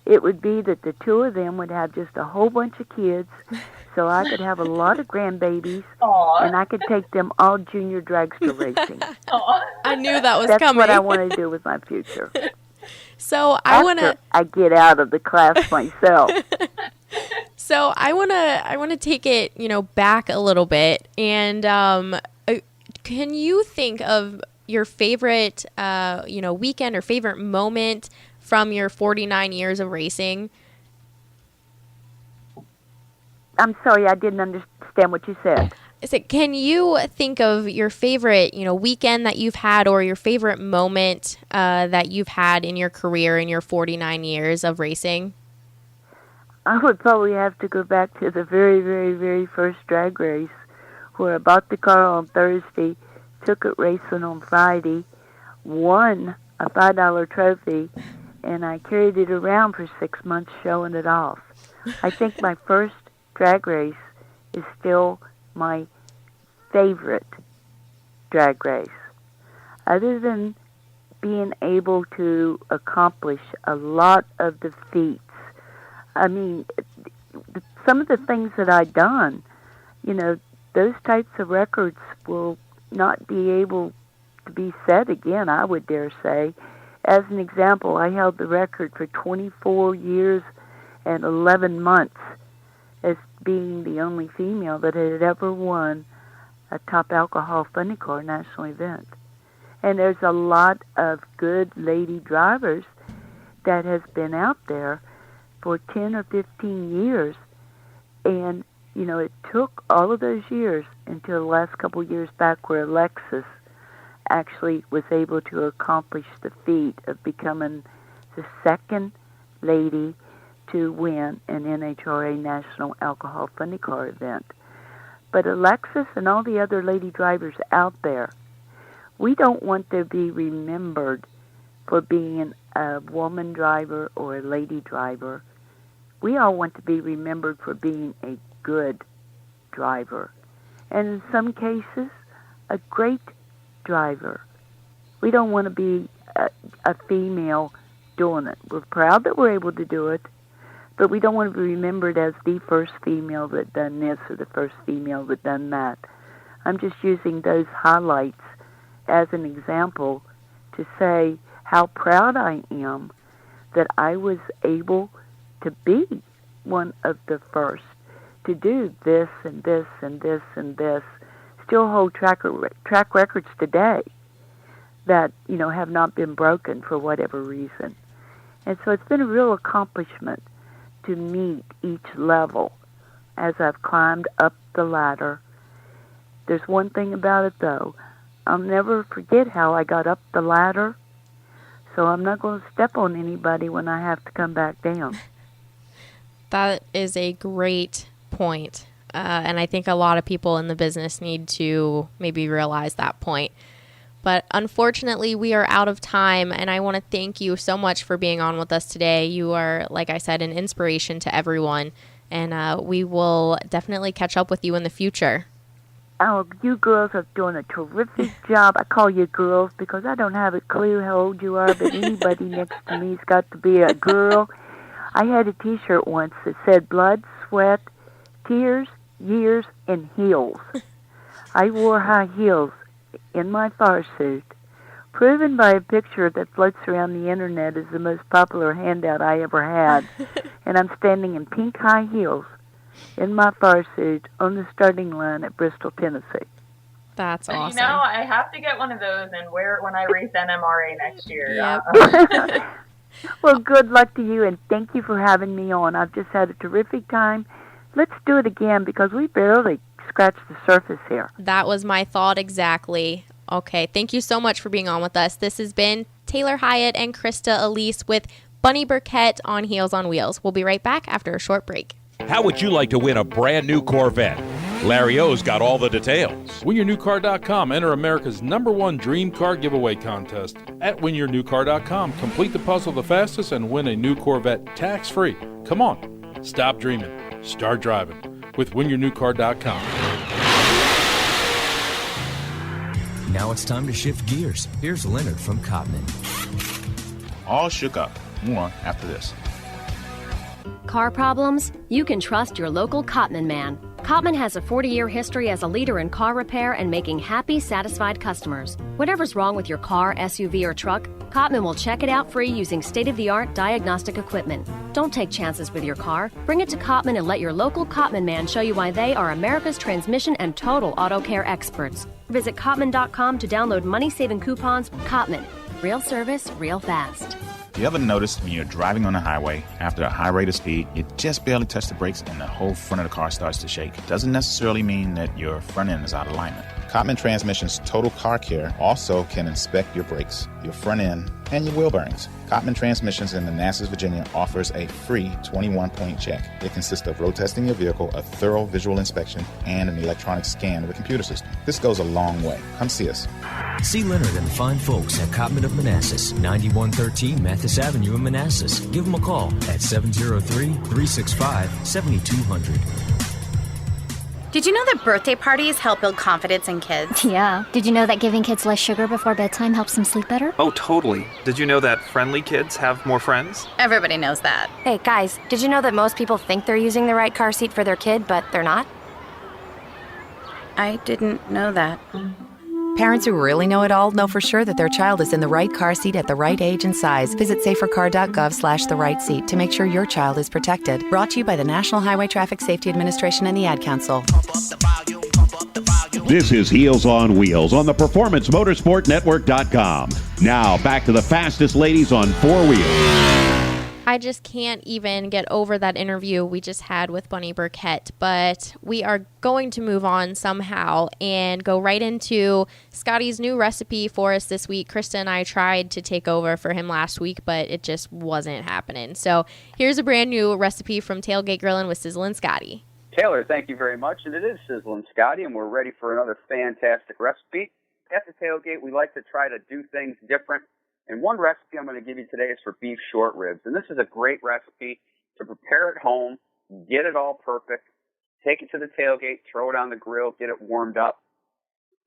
it would be that the two of them would have just a whole bunch of kids so I could have a lot of grandbabies. Aww. And I could take them all junior dragster racing. I knew that was That's coming. what I want to do with my future. So I get out of the class myself. So I wanna take it, back a little bit, and can you think of your favorite weekend or favorite moment from your 49 years of racing? I'm sorry, I didn't understand what you said. Can you think of your favorite, weekend that you've had, or your favorite moment that you've had in your career in your 49 years of racing? I would probably have to go back to the very, very, very first drag race, where I bought the car on Thursday, took it racing on Friday, won a $5 trophy, and I carried it around for 6 months showing it off. I think my first drag race is still my favorite drag race. Other than being able to accomplish a lot of the feats, I mean, some of the things that I've done, those types of records will not be able to be set again, I would dare say. As an example, I held the record for 24 years and 11 months as being the only female that had ever won a top alcohol funny car national event. And there's a lot of good lady drivers that has been out there for 10 or 15 years. And, it took all of those years until the last couple of years back where Alexis actually was able to accomplish the feat of becoming the second lady to win an NHRA National Alcohol Funny Car event. But Alexis and all the other lady drivers out there, we don't want to be remembered for being a woman driver or a lady driver. We all want to be remembered for being a good driver. And in some cases, a great driver. We don't want to be a female doing it. We're proud that we're able to do it, but we don't want to be remembered as the first female that done this or the first female that done that. I'm just using those highlights as an example to say how proud I am that I was able to be one of the first to do this and this and this and this. Still hold track records today that, have not been broken for whatever reason. And so it's been a real accomplishment to meet each level as I've climbed up the ladder. There's one thing about it, though. I'll never forget how I got up the ladder, so I'm not going to step on anybody when I have to come back down. That is a great point. And I think a lot of people in the business need to maybe realize that point. But unfortunately, we are out of time, and I want to thank you so much for being on with us today. You are, like I said, an inspiration to everyone, and we will definitely catch up with you in the future. Oh, you girls are doing a terrific job. I call you girls because I don't have a clue how old you are, but anybody next to me's got to be a girl. I had a T-shirt once that said blood, sweat, tears, years, and heels. I wore high heels in my fire suit, proven by a picture that floats around the internet as the most popular handout I ever had. And I'm standing in pink high heels in my fire suit on the starting line at Bristol, Tennessee. That's awesome. I have to get one of those and wear it when I race NMRA next year. Yep. Well, good luck to you, and thank you for having me on. I've just had a terrific time let's do it again because we barely scratched the surface here. That was my thought exactly. Okay, thank you so much for being on with us. This has been Taylor Hyatt and Krista Elise with Bunny Burkett on Heels on Wheels. We'll be right back after a short break. How would you like to win a brand new Corvette? Larry O's got all the details. WinYourNewCar.com. Enter America's #1 dream car giveaway contest at WinYourNewCar.com. Complete the puzzle the fastest and win a new Corvette tax-free. Come on, stop dreaming, start driving with WinYourNewCar.com. Now it's time to shift gears. Here's Leonard from Cotman. All shook up. More after this. Car problems? You can trust your local Cotman man. Cotman has a 40-year history as a leader in car repair and making happy, satisfied customers. Whatever's wrong with your car, SUV, or truck, Cotman will check it out free using state-of-the-art diagnostic equipment. Don't take chances with your car. Bring it to Cotman and let your local Cotman man show you why they are America's transmission and total auto care experts. Visit Cotman.com to download money-saving coupons. Cotman. Real service, real fast. You ever notice when you're driving on the highway, after a high rate of speed, you just barely touch the brakes and the whole front of the car starts to shake? Doesn't necessarily mean that your front end is out of alignment. Cotman Transmission's Total Car Care also can inspect your brakes, your front end, and your wheel bearings. Cotman Transmissions in Manassas, Virginia offers a free 21-point check. It consists of road testing your vehicle, a thorough visual inspection, and an electronic scan of the computer system. This goes a long way. Come see us. See Leonard and the fine folks at Cotman of Manassas, 9113 Mathis Avenue in Manassas. Give them a call at 703-365-7200. Did you know that birthday parties help build confidence in kids? Yeah. Did you know that giving kids less sugar before bedtime helps them sleep better? Oh, totally. Did you know that friendly kids have more friends? Everybody knows that. Hey, guys, did you know that most people think they're using the right car seat for their kid, but they're not? I didn't know that. Parents who really know it all know for sure that their child is in the right car seat at the right age and size. Visit safercar.gov/the right seat to make sure your child is protected. Brought to you by the National Highway Traffic Safety Administration and the Ad Council. This is Heels on Wheels on the PerformanceMotorsportNetwork.com. Now back to the fastest ladies on four wheels. I just can't even get over that interview we just had with Bunny Burkett, but we are going to move on somehow and go right into Scotty's new recipe for us this week. Krista and I tried to take over for him last week, but it just wasn't happening. So here's a brand new recipe from Tailgate Grillin' with Sizzlin' Scotty. Taylor, thank you very much, and it is Sizzlin' Scotty, and we're ready for another fantastic recipe. At the Tailgate, we like to try to do things different. And one recipe I'm going to give you today is for beef short ribs. And this is a great recipe to prepare at home, get it all perfect, take it to the tailgate, throw it on the grill, get it warmed up,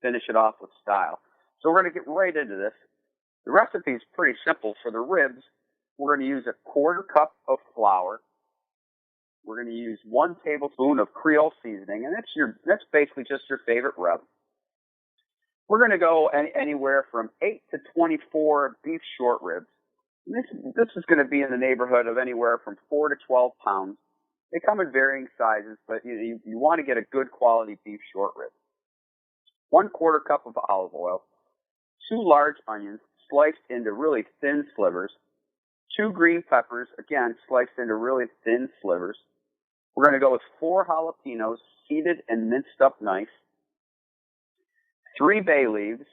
finish it off with style. So we're going to get right into this. The recipe is pretty simple. For the ribs, we're going to use a 1/4 cup of flour. We're going to use 1 tablespoon of Creole seasoning, and that's basically just your favorite rub. We're going to go anywhere from 8 to 24 beef short ribs. This is going to be in the neighborhood of anywhere from 4 to 12 pounds. They come in varying sizes, but you want to get a good quality beef short rib. 1/4 cup of olive oil, 2 large onions sliced into really thin slivers, 2 green peppers, again, sliced into really thin slivers. We're going to go with 4 jalapenos, seeded and minced up nice, 3 bay leaves,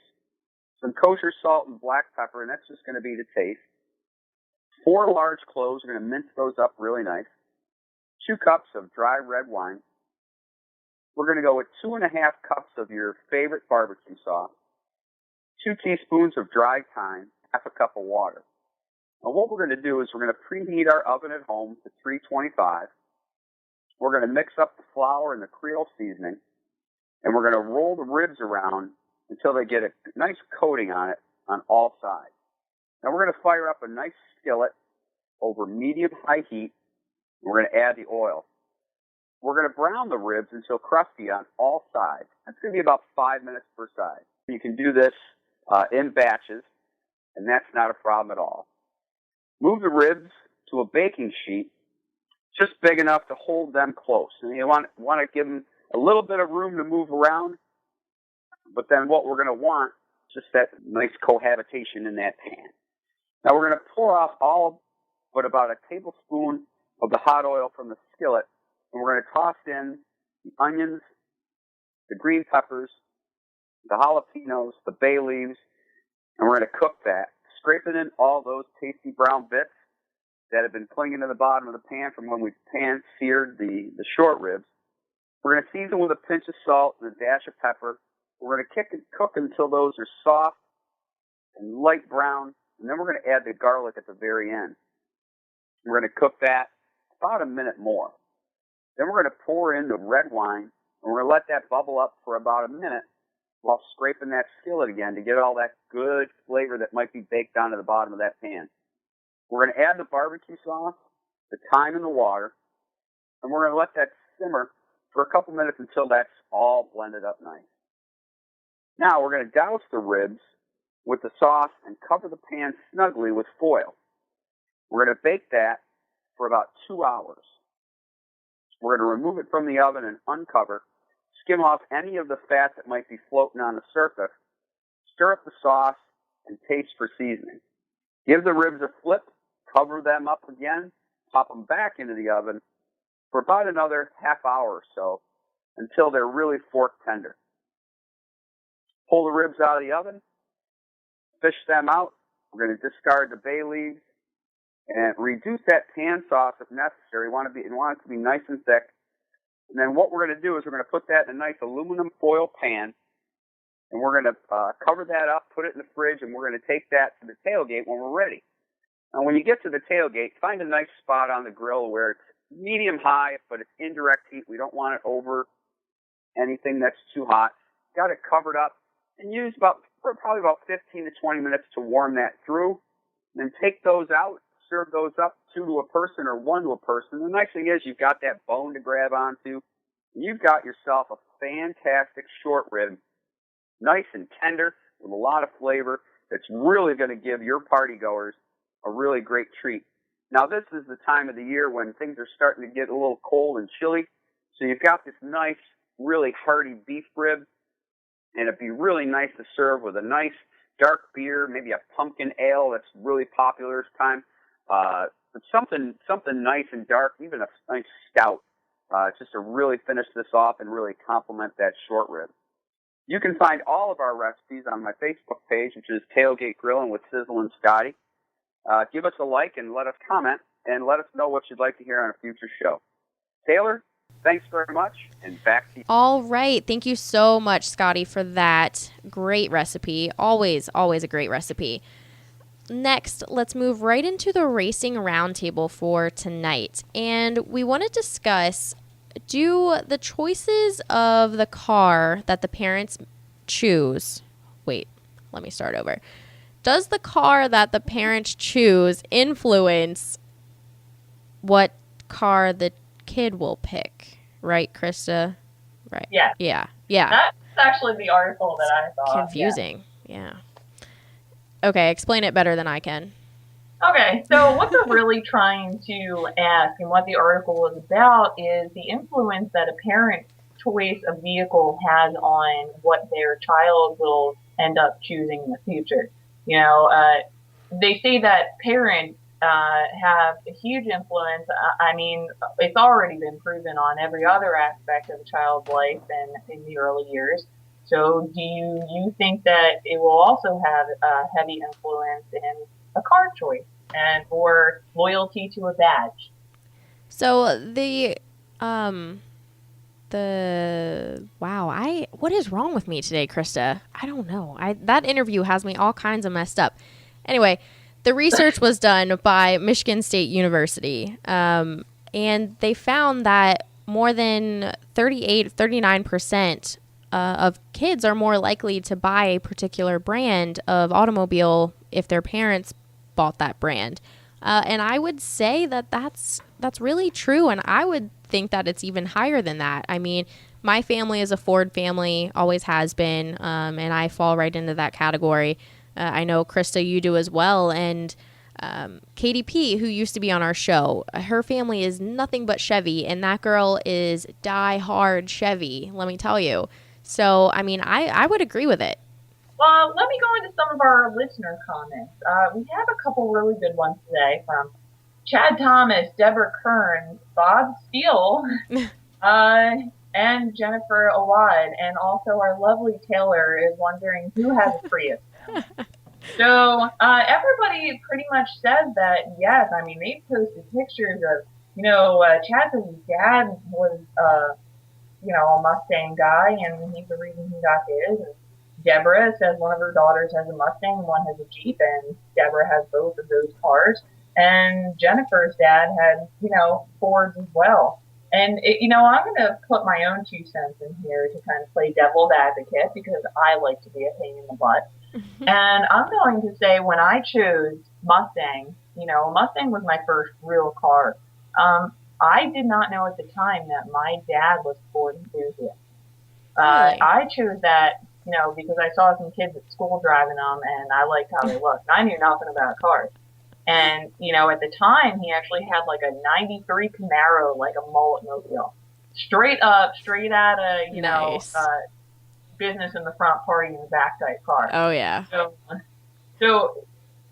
some kosher salt and black pepper, and that's just going to be to taste. 4 large cloves, we're going to mince those up really nice. 2 cups of dry red wine. We're going to go with 2.5 cups of your favorite barbecue sauce, 2 teaspoons of dry thyme, 1/2 cup of water. Now what we're going to do is we're going to preheat our oven at home to 325. We're going to mix up the flour and the Creole seasoning, and we're going to roll the ribs around until they get a nice coating on it on all sides. Now we're going to fire up a nice skillet over medium-high heat. And we're going to add the oil. We're going to brown the ribs until crusty on all sides. That's going to be about 5 minutes per side. You can do this in batches, and that's not a problem at all. Move the ribs to a baking sheet just big enough to hold them close. And you want to give them a little bit of room to move around, but then what we're going to want is just that nice cohabitation in that pan. Now we're going to pour off all but about a tablespoon of the hot oil from the skillet And we're going to toss in the onions, the green peppers, the jalapenos, the bay leaves, and we're going to cook that, scraping in all those tasty brown bits that have been clinging to the bottom of the pan from when we pan-seared the short ribs. We're going to season with a pinch of salt and a dash of pepper. We're going to cook until those are soft and light brown, and then we're going to add the garlic at the very end. We're going to cook that about a minute more. Then we're going to pour in the red wine, and we're going to let that bubble up for about a minute while scraping that skillet again to get all that good flavor that might be baked onto the bottom of that pan. We're going to add the barbecue sauce, the thyme, and the water, and we're going to let that simmer for a couple minutes until that's all blended up nice. Now we're going to douse the ribs with the sauce and cover the pan snugly with foil. We're going to bake that for about 2 hours. We're going to remove it from the oven and uncover, skim off any of the fat that might be floating on the surface, stir up the sauce, and taste for seasoning. Give the ribs a flip, cover them up again, pop them back into the oven for about another half hour or so until they're really fork tender. Pull the ribs out of the oven, fish them out. We're going to discard the bay leaves and reduce that pan sauce if necessary. You want it to be nice and thick. And then what we're going to do is we're going to put that in a nice aluminum foil pan, and we're going to cover that up, put it in the fridge, and we're going to take that to the tailgate when we're ready. Now, when you get to the tailgate, find a nice spot on the grill where it's medium high, but it's indirect heat. We don't want it over anything that's too hot. Got it covered up, and use probably about 15 to 20 minutes to warm that through. And then take those out, serve those up 2 to a person or 1 to a person. The nice thing is you've got that bone to grab onto. You've got yourself a fantastic short rib, nice and tender with a lot of flavor that's really going to give your party goers a really great treat. Now, this is the time of the year when things are starting to get a little cold and chilly. So you've got this nice, really hearty beef rib, and it'd be really nice to serve with a nice dark beer, maybe a pumpkin ale that's really popular this time. But something nice and dark, even a nice stout, just to really finish this off and really complement that short rib. You can find all of our recipes on my Facebook page, which is Tailgate Grillin' with Sizzle and Scotty. Give us a like and let us comment, and let us know what you'd like to hear on a future show. Taylor, thanks very much, and back to you. All right. Thank you so much, Scotty, for that great recipe. Always a great recipe. Next, let's move right into the racing roundtable for tonight. And we want to discuss, do the choices of the car that the parents choose... Wait, let me start over. Does the car that the parents choose influence what car the kid will pick? Right, Krista? Right. Yeah. Yeah. That's actually the article that I thought. Confusing. Yeah. Okay, explain it better than I can. Okay, so what they're really trying to ask and what the article was about is the influence that a parent's choice of vehicle has on what their child will end up choosing in the future. You know, they say that parents have a huge influence. I mean, it's already been proven on every other aspect of a child's life and in the early years. So do you think that it will also have a heavy influence in a car choice and or loyalty to a badge? So what is wrong with me today, Krista? I don't know. That interview has me all kinds of messed up. Anyway, the research was done by Michigan State University, and they found that more than 39% of kids are more likely to buy a particular brand of automobile if their parents bought that brand. And I would say that that's really true, and I would think that it's even higher than that. I mean, my family is a Ford family, always has been, and I fall right into that category. I know, Krista, you do as well, and Katie P., who used to be on our show, her family is nothing but Chevy, and that girl is die-hard Chevy, let me tell you. So, I mean, I would agree with it. Well, let me go into some of our listener comments. We have a couple really good ones today from Chad Thomas, Deborah Kearns, Bob Steele, and Jennifer Awad, and also our lovely Taylor is wondering who has a Prius. So everybody pretty much says that, yes. I mean, they posted pictures of, Chad says his dad was, a Mustang guy, and he's the reason he got his. And Deborah says one of her daughters has a Mustang, one has a Jeep, and Deborah has both of those cars. And Jennifer's dad had, Fords as well. And, I'm going to put my own 2 cents in here to kind of play devil's advocate because I like to be a pain in the butt. And I'm going to say when I chose Mustang, Mustang was my first real car. I did not know at the time that my dad was a Ford enthusiast. I chose that, because I saw some kids at school driving them and I liked how they looked. I knew nothing about cars. And, at the time, he actually had like a 93 Camaro, like a mullet mobile. Straight out of, nice. Business in the front, party in the back type car. Oh, yeah. So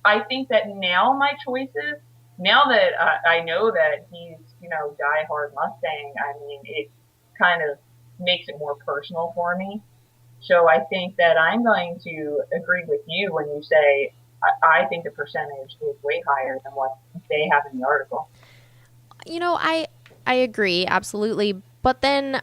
I think that now my choices, now that I know that he's, diehard Mustang, I mean, it kind of makes it more personal for me. So I think that I'm going to agree with you when you say I think the percentage is way higher than what they have in the article. I agree, absolutely. But then,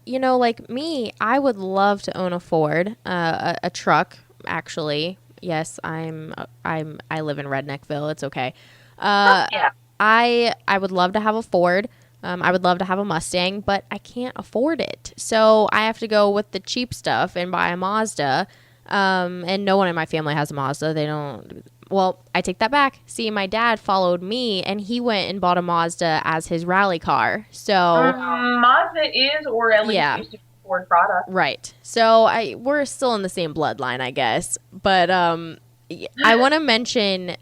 like me, I would love to own a Ford, a truck, actually. Yes, I live in Redneckville. It's okay. Yeah. I would love to have a Ford. I would love to have a Mustang, but I can't afford it. So I have to go with the cheap stuff and buy a Mazda. And no one in my family has a Mazda. They don't. Well, I take that back. See, my dad followed me, and he went and bought a Mazda as his rally car. So Mazda is, or at least used to be a Ford product. Right. So we're still in the same bloodline, I guess. But I want to mention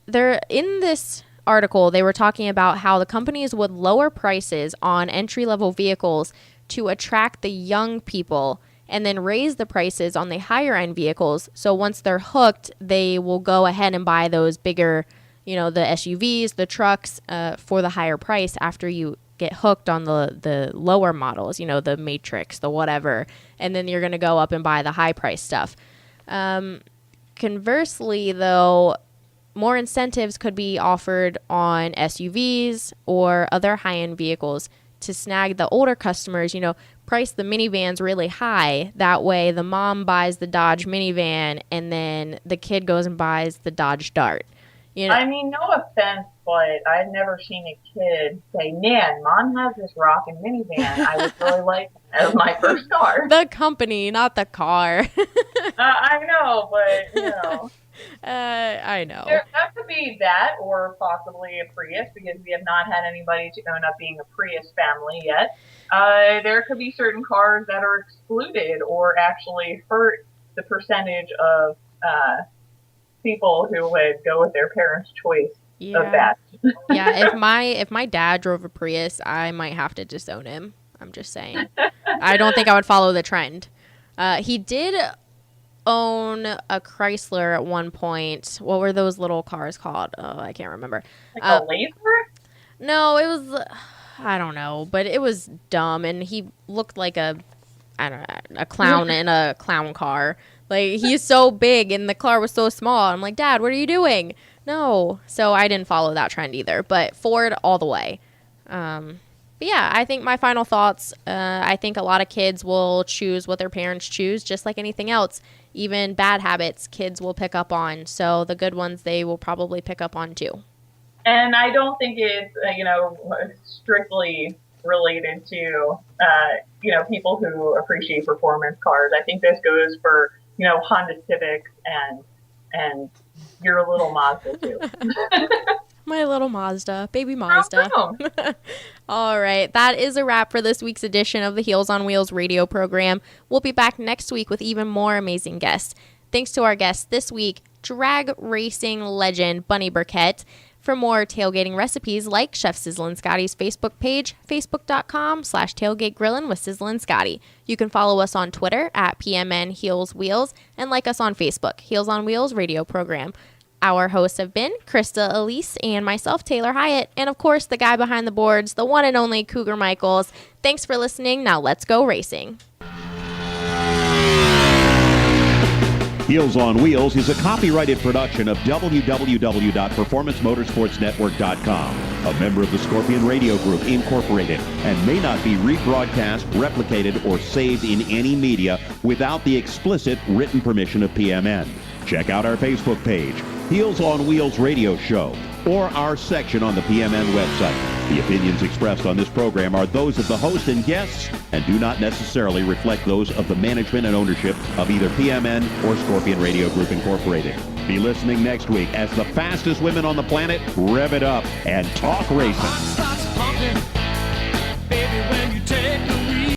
in this article, they were talking about how the companies would lower prices on entry-level vehicles to attract the young people and then raise the prices on the higher-end vehicles. So once they're hooked, they will go ahead and buy those bigger, the SUVs, the trucks for the higher price after you get hooked on the lower models, the Matrix, the whatever. And then you're going to go up and buy the high-price stuff. Conversely, though, more incentives could be offered on SUVs or other high-end vehicles to snag the older customers, price the minivans really high. That way the mom buys the Dodge minivan and then the kid goes and buys the Dodge Dart. I mean, no offense, but I've never seen a kid say, man, mom has this rockin' minivan. I would really like that as my first car. The company, not the car. I know, but, I know. That could be that or possibly a Prius because we have not had anybody to own up being a Prius family yet. There could be certain cars that are excluded or actually hurt the percentage of people who would go with their parents' choice of that. Yeah, if my dad drove a Prius, I might have to disown him. I'm just saying. I don't think I would follow the trend. He did own a Chrysler at one point. What were those little cars called? Oh, I can't remember. Like a Laser? No, it was, I don't know, but it was dumb, and he looked like a clown in a clown car. Like, he's so big, and the car was so small. I'm like, Dad, what are you doing? No. So I didn't follow that trend either, but Ford all the way. But yeah, I think my final thoughts, I think a lot of kids will choose what their parents choose, just like anything else. Even bad habits, kids will pick up on. So the good ones, they will probably pick up on too. And I don't think it's, strictly related to, people who appreciate performance cars. I think this goes for, Honda Civics and your little Mazda too. My little Mazda, baby Mazda. All right, that is a wrap for this week's edition of the Heels on Wheels radio program. We'll be back next week with even more amazing guests. Thanks to our guests this week, drag racing legend Bunny Burkett. For more tailgating recipes, like Chef Sizzle and Scotty's Facebook page, facebook.com/tailgategrillin with Sizzle and Scotty. You can follow us on Twitter at PMN Heels Wheels and like us on Facebook, Heels on Wheels radio program. Our hosts have been Krista Elise and myself, Taylor Hyatt, and of course the guy behind the boards, the one and only Cougar Michaels. Thanks for listening. Now let's go racing. Heels on Wheels is a copyrighted production of www.performancemotorsportsnetwork.com, a member of the Scorpion Radio Group, Incorporated, and may not be rebroadcast, replicated, or saved in any media without the explicit written permission of PMN. Check out our Facebook page, Heels on Wheels Radio Show, or our section on the PMN website. The opinions expressed on this program are those of the host and guests and do not necessarily reflect those of the management and ownership of either PMN or Scorpion Radio Group Incorporated. Be listening next week as the fastest women on the planet rev it up and talk racing.